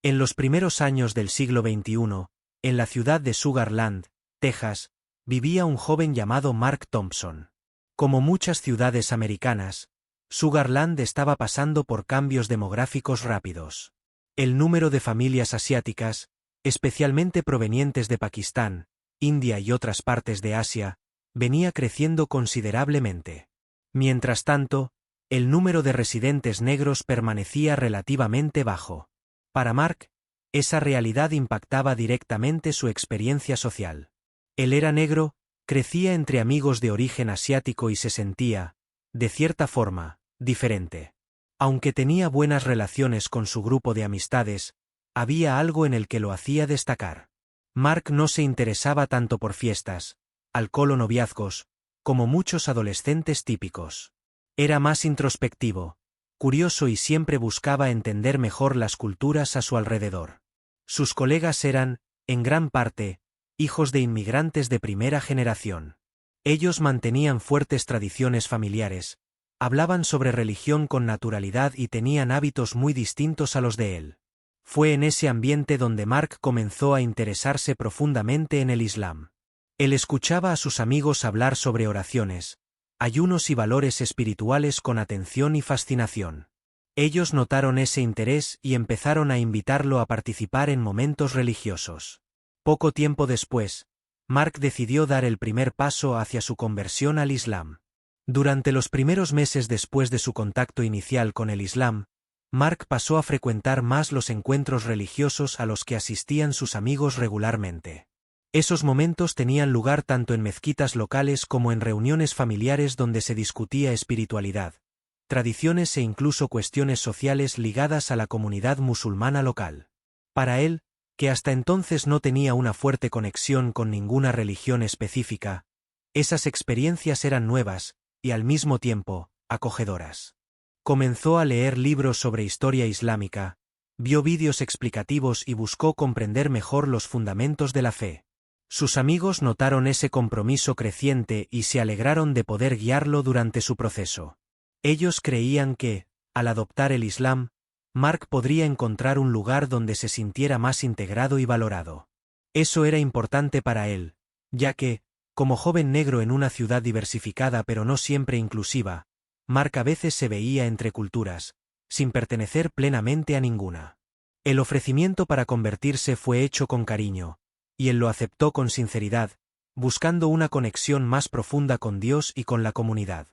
En los primeros años del siglo XXI, en la ciudad de Sugar Land, Texas, vivía un joven llamado Mark Thompson. Como muchas ciudades americanas, Sugar Land estaba pasando por cambios demográficos rápidos. El número de familias asiáticas, especialmente provenientes de Pakistán, India y otras partes de Asia, venía creciendo considerablemente. Mientras tanto, el número de residentes negros permanecía relativamente bajo. Para Mark, esa realidad impactaba directamente su experiencia social. Él era negro, crecía entre amigos de origen asiático y se sentía, de cierta forma, diferente. Aunque tenía buenas relaciones con su grupo de amistades, había algo en el que lo hacía destacar. Mark no se interesaba tanto por fiestas, alcohol o noviazgos, como muchos adolescentes típicos. Era más introspectivo, curioso y siempre buscaba entender mejor las culturas a su alrededor. Sus colegas eran, en gran parte, hijos de inmigrantes de primera generación. Ellos mantenían fuertes tradiciones familiares, hablaban sobre religión con naturalidad y tenían hábitos muy distintos a los de él. Fue en ese ambiente donde Mark comenzó a interesarse profundamente en el Islam. Él escuchaba a sus amigos hablar sobre oraciones, ayunos y valores espirituales con atención y fascinación. Ellos notaron ese interés y empezaron a invitarlo a participar en momentos religiosos. Poco tiempo después, Mark decidió dar el primer paso hacia su conversión al Islam. Durante los primeros meses después de su contacto inicial con el Islam, Mark pasó a frecuentar más los encuentros religiosos a los que asistían sus amigos regularmente. Esos momentos tenían lugar tanto en mezquitas locales como en reuniones familiares donde se discutía espiritualidad, tradiciones e incluso cuestiones sociales ligadas a la comunidad musulmana local. Para él, que hasta entonces no tenía una fuerte conexión con ninguna religión específica, esas experiencias eran nuevas, y al mismo tiempo, acogedoras. Comenzó a leer libros sobre historia islámica, vio vídeos explicativos y buscó comprender mejor los fundamentos de la fe. Sus amigos notaron ese compromiso creciente y se alegraron de poder guiarlo durante su proceso. Ellos creían que, al adoptar el Islam, Mark podría encontrar un lugar donde se sintiera más integrado y valorado. Eso era importante para él, ya que, como joven negro en una ciudad diversificada pero no siempre inclusiva, Mark a veces se veía entre culturas, sin pertenecer plenamente a ninguna. El ofrecimiento para convertirse fue hecho con cariño, y él lo aceptó con sinceridad, buscando una conexión más profunda con Dios y con la comunidad.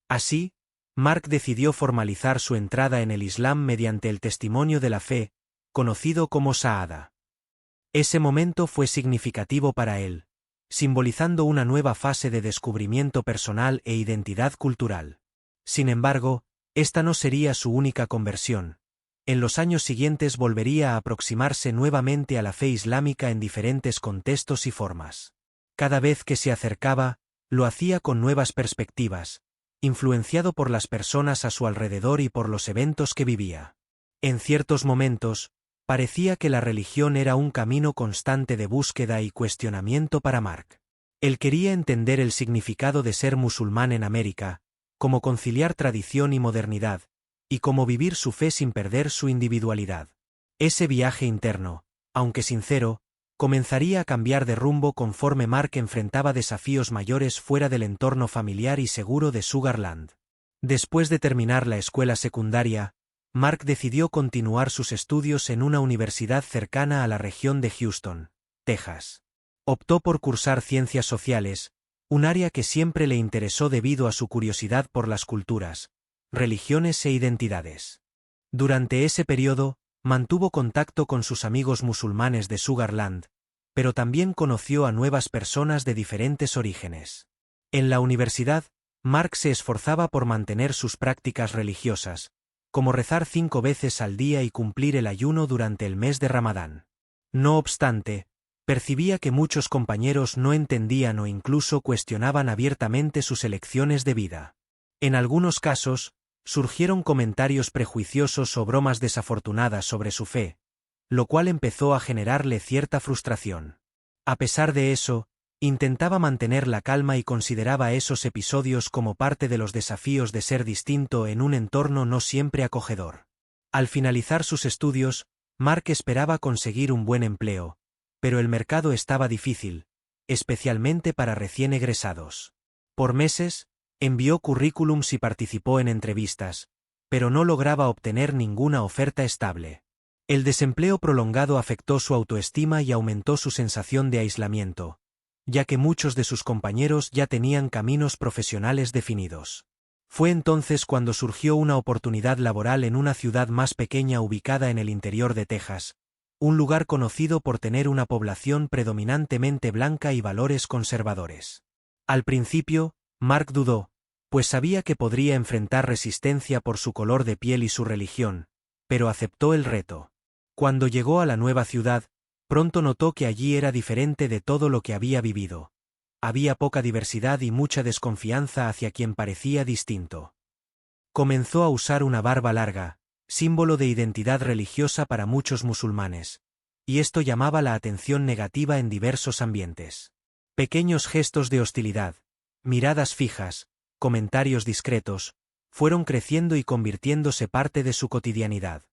Así, Mark decidió formalizar su entrada en el Islam mediante el testimonio de la fe, conocido como Shahada. Ese momento fue significativo para él, simbolizando una nueva fase de descubrimiento personal e identidad cultural. Sin embargo, esta no sería su única conversión. En los años siguientes volvería a aproximarse nuevamente a la fe islámica en diferentes contextos y formas. Cada vez que se acercaba, lo hacía con nuevas perspectivas, influenciado por las personas a su alrededor y por los eventos que vivía. En ciertos momentos, parecía que la religión era un camino constante de búsqueda y cuestionamiento para Mark. Él quería entender el significado de ser musulmán en América, cómo conciliar tradición y modernidad, y cómo vivir su fe sin perder su individualidad. Ese viaje interno, aunque sincero, comenzaría a cambiar de rumbo conforme Mark enfrentaba desafíos mayores fuera del entorno familiar y seguro de Sugar Land. Después de terminar la escuela secundaria, Mark decidió continuar sus estudios en una universidad cercana a la región de Houston, Texas. Optó por cursar ciencias sociales, un área que siempre le interesó debido a su curiosidad por las culturas, religiones e identidades. Durante ese periodo, mantuvo contacto con sus amigos musulmanes de Sugar Land, pero también conoció a nuevas personas de diferentes orígenes. En la universidad, Mark se esforzaba por mantener sus prácticas religiosas, como rezar 5 veces al día y cumplir el ayuno durante el mes de Ramadán. No obstante, percibía que muchos compañeros no entendían o incluso cuestionaban abiertamente sus elecciones de vida. En algunos casos, surgieron comentarios prejuiciosos o bromas desafortunadas sobre su fe, lo cual empezó a generarle cierta frustración. A pesar de eso, intentaba mantener la calma y consideraba esos episodios como parte de los desafíos de ser distinto en un entorno no siempre acogedor. Al finalizar sus estudios, Mark esperaba conseguir un buen empleo, pero el mercado estaba difícil, especialmente para recién egresados. Por meses, envió currículums y participó en entrevistas, pero no lograba obtener ninguna oferta estable. El desempleo prolongado afectó su autoestima y aumentó su sensación de aislamiento, ya que muchos de sus compañeros ya tenían caminos profesionales definidos. Fue entonces cuando surgió una oportunidad laboral en una ciudad más pequeña ubicada en el interior de Texas, un lugar conocido por tener una población predominantemente blanca y valores conservadores. Al principio, Mark dudó, pues sabía que podría enfrentar resistencia por su color de piel y su religión, pero aceptó el reto. Cuando llegó a la nueva ciudad, pronto notó que allí era diferente de todo lo que había vivido. Había poca diversidad y mucha desconfianza hacia quien parecía distinto. Comenzó a usar una barba larga, símbolo de identidad religiosa para muchos musulmanes, y esto llamaba la atención negativa en diversos ambientes. Pequeños gestos de hostilidad, miradas fijas, comentarios discretos, fueron creciendo y convirtiéndose parte de su cotidianidad.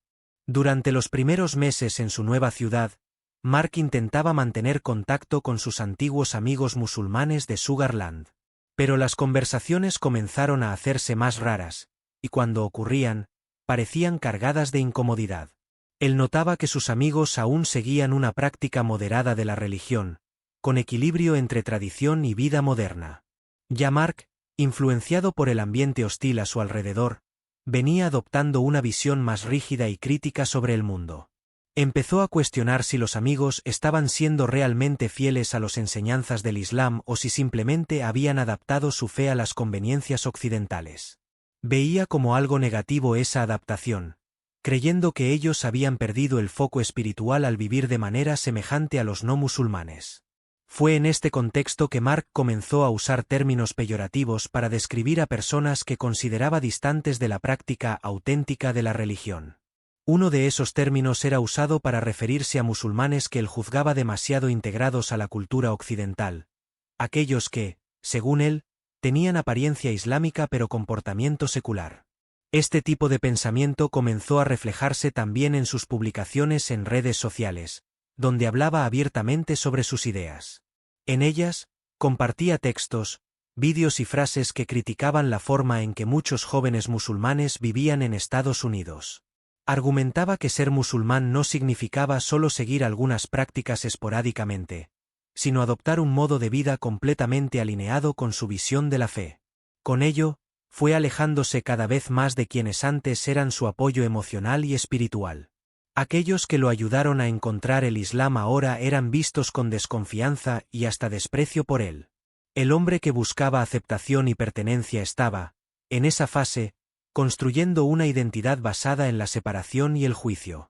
Durante los primeros meses en su nueva ciudad, Mark intentaba mantener contacto con sus antiguos amigos musulmanes de Sugar Land. Pero las conversaciones comenzaron a hacerse más raras, y cuando ocurrían, parecían cargadas de incomodidad. Él notaba que sus amigos aún seguían una práctica moderada de la religión, con equilibrio entre tradición y vida moderna. Ya Mark, influenciado por el ambiente hostil a su alrededor, venía adoptando una visión más rígida y crítica sobre el mundo. Empezó a cuestionar si los amigos estaban siendo realmente fieles a las enseñanzas del Islam o si simplemente habían adaptado su fe a las conveniencias occidentales. Veía como algo negativo esa adaptación, creyendo que ellos habían perdido el foco espiritual al vivir de manera semejante a los no musulmanes. Fue en este contexto que Mark comenzó a usar términos peyorativos para describir a personas que consideraba distantes de la práctica auténtica de la religión. Uno de esos términos era usado para referirse a musulmanes que él juzgaba demasiado integrados a la cultura occidental, aquellos que, según él, tenían apariencia islámica pero comportamiento secular. Este tipo de pensamiento comenzó a reflejarse también en sus publicaciones en redes sociales, donde hablaba abiertamente sobre sus ideas. En ellas, compartía textos, vídeos y frases que criticaban la forma en que muchos jóvenes musulmanes vivían en Estados Unidos. Argumentaba que ser musulmán no significaba solo seguir algunas prácticas esporádicamente, sino adoptar un modo de vida completamente alineado con su visión de la fe. Con ello, fue alejándose cada vez más de quienes antes eran su apoyo emocional y espiritual. Aquellos que lo ayudaron a encontrar el Islam ahora eran vistos con desconfianza y hasta desprecio por él. El hombre que buscaba aceptación y pertenencia estaba, en esa fase, construyendo una identidad basada en la separación y el juicio.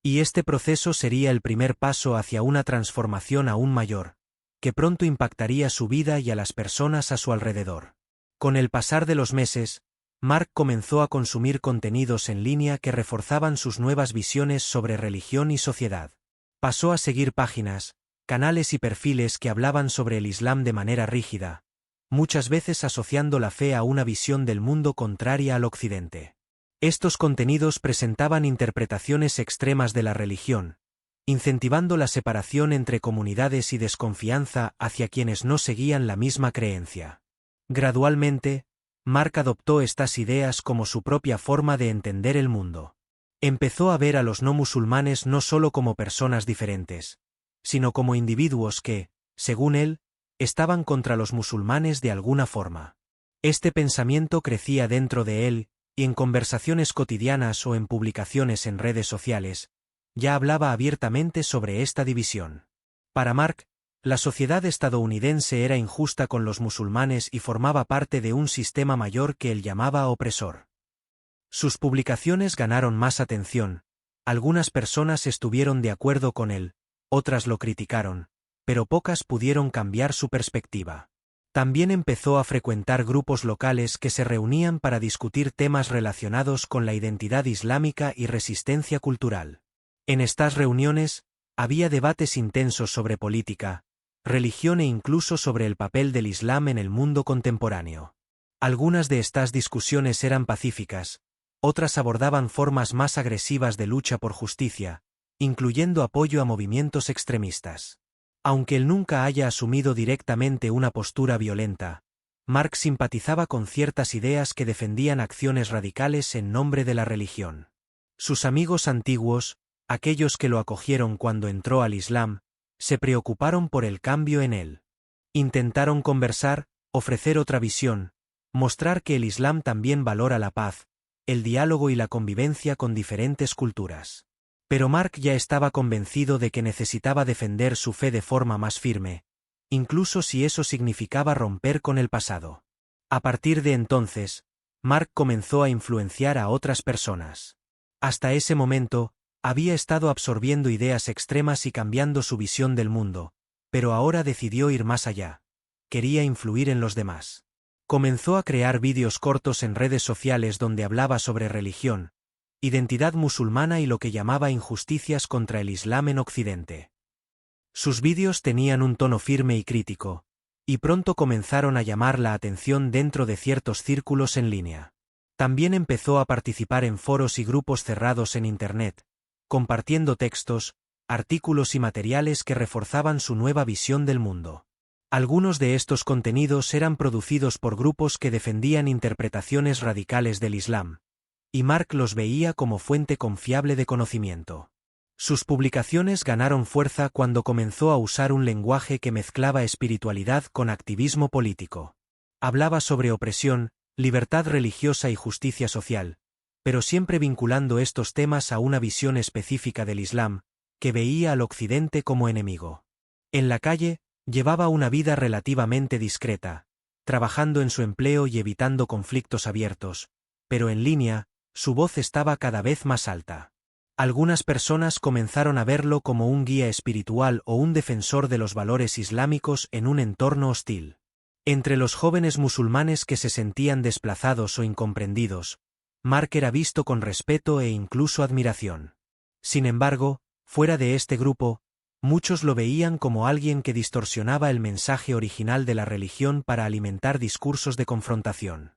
Y este proceso sería el primer paso hacia una transformación aún mayor, que pronto impactaría su vida y a las personas a su alrededor. Con el pasar de los meses, Mark comenzó a consumir contenidos en línea que reforzaban sus nuevas visiones sobre religión y sociedad. Pasó a seguir páginas, canales y perfiles que hablaban sobre el Islam de manera rígida, muchas veces asociando la fe a una visión del mundo contraria al occidente. Estos contenidos presentaban interpretaciones extremas de la religión, incentivando la separación entre comunidades y desconfianza hacia quienes no seguían la misma creencia. Gradualmente, Mark adoptó estas ideas como su propia forma de entender el mundo. Empezó a ver a los no musulmanes no solo como personas diferentes, sino como individuos que, según él, estaban contra los musulmanes de alguna forma. Este pensamiento crecía dentro de él, y en conversaciones cotidianas o en publicaciones en redes sociales, ya hablaba abiertamente sobre esta división. Para Mark, la sociedad estadounidense era injusta con los musulmanes y formaba parte de un sistema mayor que él llamaba opresor. Sus publicaciones ganaron más atención, algunas personas estuvieron de acuerdo con él, otras lo criticaron, pero pocas pudieron cambiar su perspectiva. También empezó a frecuentar grupos locales que se reunían para discutir temas relacionados con la identidad islámica y resistencia cultural. En estas reuniones, había debates intensos sobre política, religión e incluso sobre el papel del Islam en el mundo contemporáneo. Algunas de estas discusiones eran pacíficas, otras abordaban formas más agresivas de lucha por justicia, incluyendo apoyo a movimientos extremistas. Aunque él nunca haya asumido directamente una postura violenta, Mark simpatizaba con ciertas ideas que defendían acciones radicales en nombre de la religión. Sus amigos antiguos, aquellos que lo acogieron cuando entró al Islam, se preocuparon por el cambio en él. Intentaron conversar, ofrecer otra visión, mostrar que el Islam también valora la paz, el diálogo y la convivencia con diferentes culturas. Pero Mark ya estaba convencido de que necesitaba defender su fe de forma más firme, incluso si eso significaba romper con el pasado. A partir de entonces, Mark comenzó a influenciar a otras personas. Hasta ese momento, había estado absorbiendo ideas extremas y cambiando su visión del mundo, pero ahora decidió ir más allá. Quería influir en los demás. Comenzó a crear vídeos cortos en redes sociales donde hablaba sobre religión, identidad musulmana y lo que llamaba injusticias contra el Islam en Occidente. Sus vídeos tenían un tono firme y crítico, y pronto comenzaron a llamar la atención dentro de ciertos círculos en línea. También empezó a participar en foros y grupos cerrados en Internet, compartiendo textos, artículos y materiales que reforzaban su nueva visión del mundo. Algunos de estos contenidos eran producidos por grupos que defendían interpretaciones radicales del Islam, y Mark los veía como fuente confiable de conocimiento. Sus publicaciones ganaron fuerza cuando comenzó a usar un lenguaje que mezclaba espiritualidad con activismo político. Hablaba sobre opresión, libertad religiosa y justicia social, pero siempre vinculando estos temas a una visión específica del Islam, que veía al Occidente como enemigo. En la calle, llevaba una vida relativamente discreta, trabajando en su empleo y evitando conflictos abiertos, pero en línea, su voz estaba cada vez más alta. Algunas personas comenzaron a verlo como un guía espiritual o un defensor de los valores islámicos en un entorno hostil. Entre los jóvenes musulmanes que se sentían desplazados o incomprendidos, Mark era visto con respeto e incluso admiración. Sin embargo, fuera de este grupo, muchos lo veían como alguien que distorsionaba el mensaje original de la religión para alimentar discursos de confrontación.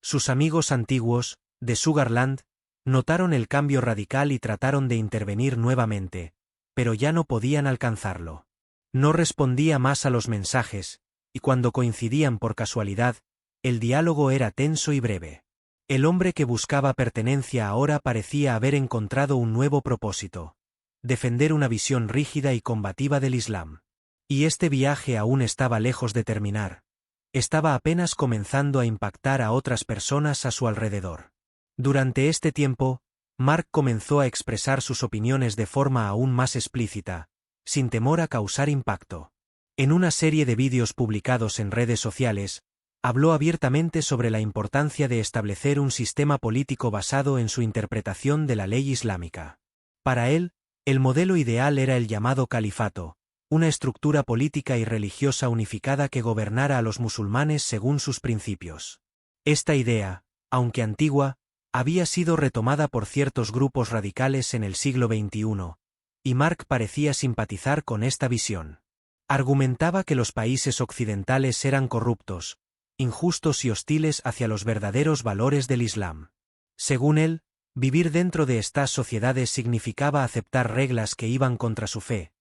Sus amigos antiguos, de Sugarland, notaron el cambio radical y trataron de intervenir nuevamente, pero ya no podían alcanzarlo. No respondía más a los mensajes, y cuando coincidían por casualidad, el diálogo era tenso y breve. El hombre que buscaba pertenencia ahora parecía haber encontrado un nuevo propósito: defender una visión rígida y combativa del Islam. Y este viaje aún estaba lejos de terminar. Estaba apenas comenzando a impactar a otras personas a su alrededor. Durante este tiempo, Mark comenzó a expresar sus opiniones de forma aún más explícita, sin temor a causar impacto. En una serie de vídeos publicados en redes sociales, habló abiertamente sobre la importancia de establecer un sistema político basado en su interpretación de la ley islámica. Para él, el modelo ideal era el llamado califato, una estructura política y religiosa unificada que gobernara a los musulmanes según sus principios. Esta idea, aunque antigua, había sido retomada por ciertos grupos radicales en el siglo XXI, y Mark parecía simpatizar con esta visión. Argumentaba que los países occidentales eran corruptos, injustos y hostiles hacia los verdaderos valores del Islam. Según él, vivir dentro de estas sociedades significaba aceptar reglas que iban contra su fe,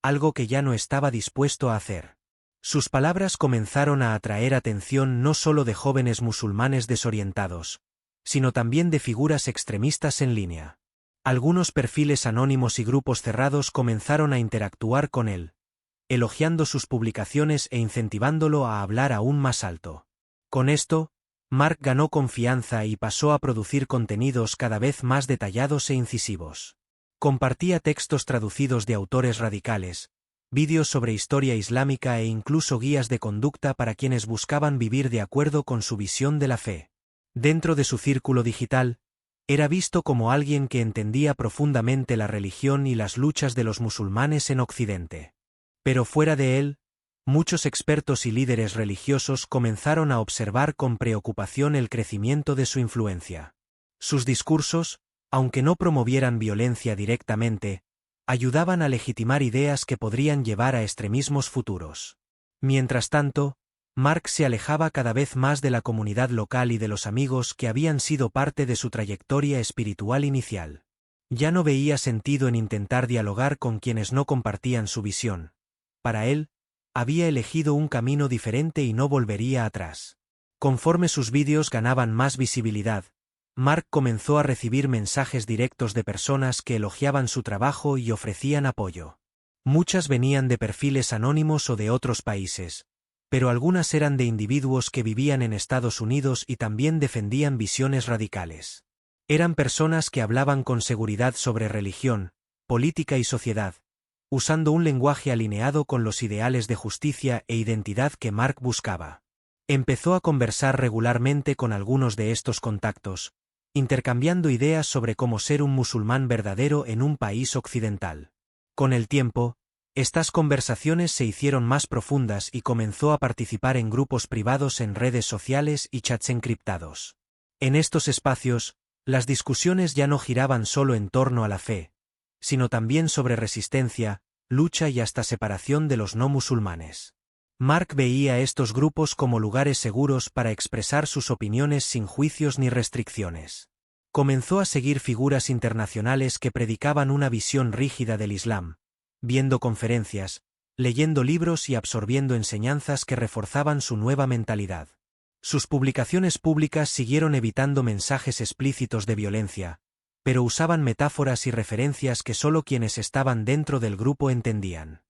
algo que ya no estaba dispuesto a hacer. Sus palabras comenzaron a atraer atención no solo de jóvenes musulmanes desorientados, sino también de figuras extremistas en línea. Algunos perfiles anónimos y grupos cerrados comenzaron a interactuar con él, elogiando sus publicaciones e incentivándolo a hablar aún más alto. Con esto, Mark ganó confianza y pasó a producir contenidos cada vez más detallados e incisivos. Compartía textos traducidos de autores radicales, vídeos sobre historia islámica e incluso guías de conducta para quienes buscaban vivir de acuerdo con su visión de la fe. Dentro de su círculo digital, era visto como alguien que entendía profundamente la religión y las luchas de los musulmanes en Occidente. Pero fuera de él, muchos expertos y líderes religiosos comenzaron a observar con preocupación el crecimiento de su influencia. Sus discursos, aunque no promovieran violencia directamente, ayudaban a legitimar ideas que podrían llevar a extremismos futuros. Mientras tanto, Mark se alejaba cada vez más de la comunidad local y de los amigos que habían sido parte de su trayectoria espiritual inicial. Ya no veía sentido en intentar dialogar con quienes no compartían su visión. Para él, había elegido un camino diferente y no volvería atrás. Conforme sus vídeos ganaban más visibilidad, Mark comenzó a recibir mensajes directos de personas que elogiaban su trabajo y ofrecían apoyo. Muchas venían de perfiles anónimos o de otros países, pero algunas eran de individuos que vivían en Estados Unidos y también defendían visiones radicales. Eran personas que hablaban con seguridad sobre religión, política y sociedad, usando un lenguaje alineado con los ideales de justicia e identidad que Mark buscaba. Empezó a conversar regularmente con algunos de estos contactos, intercambiando ideas sobre cómo ser un musulmán verdadero en un país occidental. Con el tiempo, estas conversaciones se hicieron más profundas y comenzó a participar en grupos privados en redes sociales y chats encriptados. En estos espacios, las discusiones ya no giraban solo en torno a la fe, sino también sobre resistencia, lucha y hasta separación de los no musulmanes. Mark veía estos grupos como lugares seguros para expresar sus opiniones sin juicios ni restricciones. Comenzó a seguir figuras internacionales que predicaban una visión rígida del Islam, viendo conferencias, leyendo libros y absorbiendo enseñanzas que reforzaban su nueva mentalidad. Sus publicaciones públicas siguieron evitando mensajes explícitos de violencia, pero usaban metáforas y referencias que solo quienes estaban dentro del grupo entendían.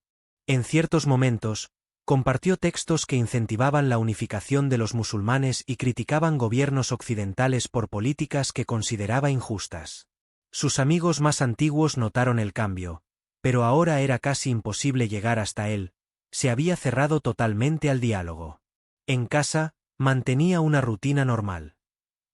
En ciertos momentos, compartió textos que incentivaban la unificación de los musulmanes y criticaban gobiernos occidentales por políticas que consideraba injustas. Sus amigos más antiguos notaron el cambio, pero ahora era casi imposible llegar hasta él, se había cerrado totalmente al diálogo. En casa, mantenía una rutina normal.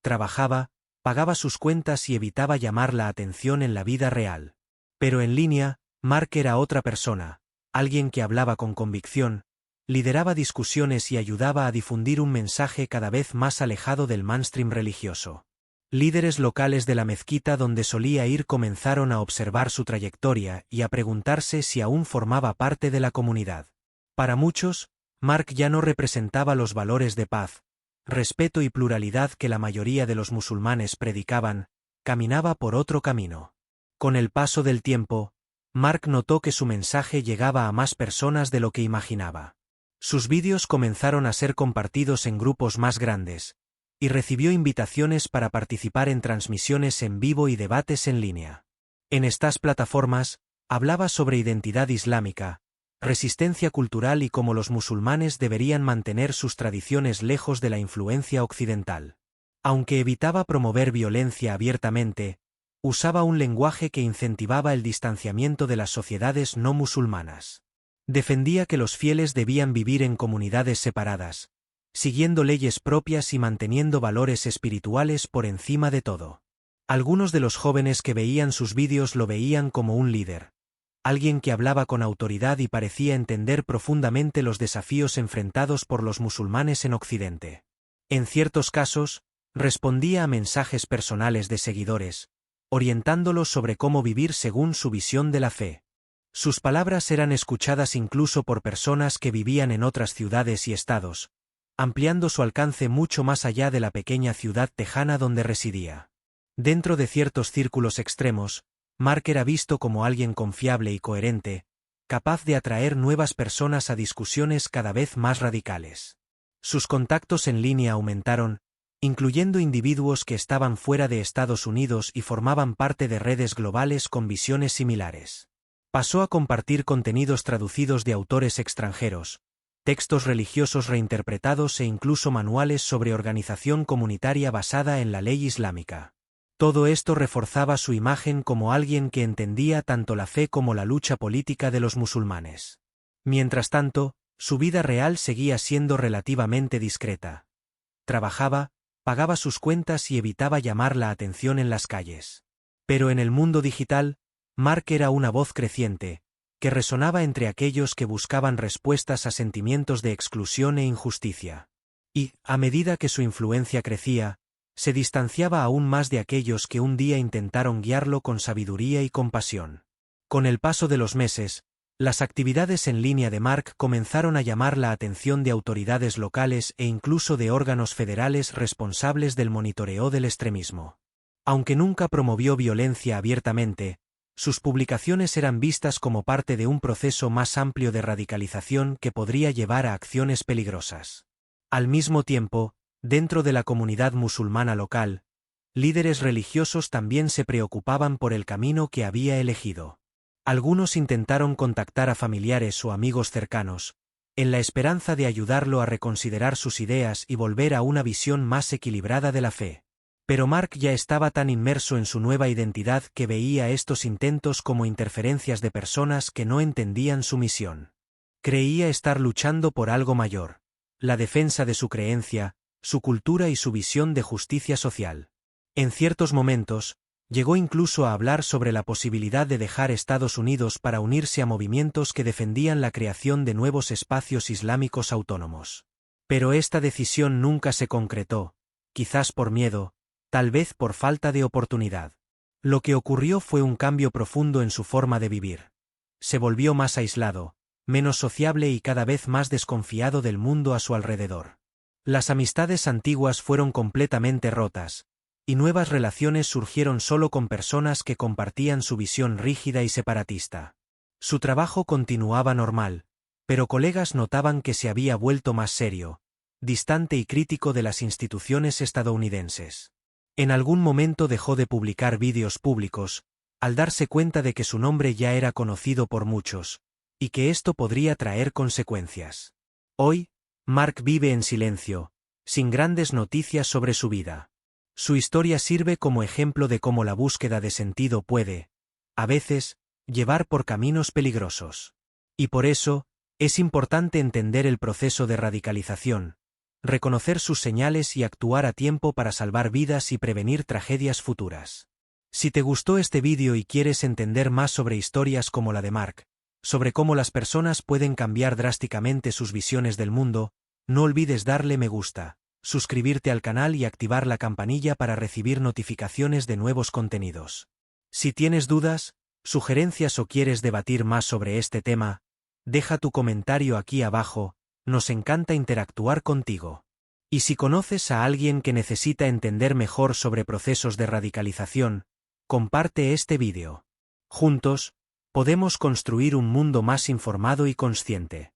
Trabajaba, pagaba sus cuentas y evitaba llamar la atención en la vida real. Pero en línea, Mark era otra persona, alguien que hablaba con convicción, lideraba discusiones y ayudaba a difundir un mensaje cada vez más alejado del mainstream religioso. Líderes locales de la mezquita donde solía ir comenzaron a observar su trayectoria y a preguntarse si aún formaba parte de la comunidad. Para muchos, Mark ya no representaba los valores de paz, respeto y pluralidad que la mayoría de los musulmanes predicaban, caminaba por otro camino. Con el paso del tiempo, Mark notó que su mensaje llegaba a más personas de lo que imaginaba. Sus vídeos comenzaron a ser compartidos en grupos más grandes, y recibió invitaciones para participar en transmisiones en vivo y debates en línea. En estas plataformas, hablaba sobre identidad islámica, resistencia cultural y cómo los musulmanes deberían mantener sus tradiciones lejos de la influencia occidental. Aunque evitaba promover violencia abiertamente, usaba un lenguaje que incentivaba el distanciamiento de las sociedades no musulmanas. Defendía que los fieles debían vivir en comunidades separadas, siguiendo leyes propias y manteniendo valores espirituales por encima de todo. Algunos de los jóvenes que veían sus vídeos lo veían como un líder, alguien que hablaba con autoridad y parecía entender profundamente los desafíos enfrentados por los musulmanes en Occidente. En ciertos casos, respondía a mensajes personales de seguidores, orientándolos sobre cómo vivir según su visión de la fe. Sus palabras eran escuchadas incluso por personas que vivían en otras ciudades y estados, ampliando su alcance mucho más allá de la pequeña ciudad tejana donde residía. Dentro de ciertos círculos extremos, Mark era visto como alguien confiable y coherente, capaz de atraer nuevas personas a discusiones cada vez más radicales. Sus contactos en línea aumentaron, incluyendo individuos que estaban fuera de Estados Unidos y formaban parte de redes globales con visiones similares. Pasó a compartir contenidos traducidos de autores extranjeros, textos religiosos reinterpretados e incluso manuales sobre organización comunitaria basada en la ley islámica. Todo esto reforzaba su imagen como alguien que entendía tanto la fe como la lucha política de los musulmanes. Mientras tanto, su vida real seguía siendo relativamente discreta. Trabajaba, pagaba sus cuentas y evitaba llamar la atención en las calles. Pero en el mundo digital, Mark era una voz creciente, que resonaba entre aquellos que buscaban respuestas a sentimientos de exclusión e injusticia. Y, a medida que su influencia crecía, se distanciaba aún más de aquellos que un día intentaron guiarlo con sabiduría y compasión. Con el paso de los meses, las actividades en línea de Mark comenzaron a llamar la atención de autoridades locales e incluso de órganos federales responsables del monitoreo del extremismo. Aunque nunca promovió violencia abiertamente, sus publicaciones eran vistas como parte de un proceso más amplio de radicalización que podría llevar a acciones peligrosas. Al mismo tiempo, dentro de la comunidad musulmana local, líderes religiosos también se preocupaban por el camino que había elegido. Algunos intentaron contactar a familiares o amigos cercanos, en la esperanza de ayudarlo a reconsiderar sus ideas y volver a una visión más equilibrada de la fe. Pero Mark ya estaba tan inmerso en su nueva identidad que veía estos intentos como interferencias de personas que no entendían su misión. Creía estar luchando por algo mayor, la defensa de su creencia, su cultura y su visión de justicia social. En ciertos momentos, llegó incluso a hablar sobre la posibilidad de dejar Estados Unidos para unirse a movimientos que defendían la creación de nuevos espacios islámicos autónomos. Pero esta decisión nunca se concretó, quizás por miedo, tal vez por falta de oportunidad. Lo que ocurrió fue un cambio profundo en su forma de vivir. Se volvió más aislado, menos sociable y cada vez más desconfiado del mundo a su alrededor. Las amistades antiguas fueron completamente rotas, y nuevas relaciones surgieron solo con personas que compartían su visión rígida y separatista. Su trabajo continuaba normal, pero colegas notaban que se había vuelto más serio, distante y crítico de las instituciones estadounidenses. En algún momento dejó de publicar vídeos públicos, al darse cuenta de que su nombre ya era conocido por muchos, y que esto podría traer consecuencias. Hoy, Mark vive en silencio, sin grandes noticias sobre su vida. Su historia sirve como ejemplo de cómo la búsqueda de sentido puede, a veces, llevar por caminos peligrosos. Y por eso, es importante entender el proceso de radicalización, reconocer sus señales y actuar a tiempo para salvar vidas y prevenir tragedias futuras. Si te gustó este vídeo y quieres entender más sobre historias como la de Mark, sobre cómo las personas pueden cambiar drásticamente sus visiones del mundo, no olvides darle me gusta, suscribirte al canal y activar la campanilla para recibir notificaciones de nuevos contenidos. Si tienes dudas, sugerencias o quieres debatir más sobre este tema, deja tu comentario aquí abajo, nos encanta interactuar contigo. Y si conoces a alguien que necesita entender mejor sobre procesos de radicalización, comparte este vídeo. Juntos, podemos construir un mundo más informado y consciente.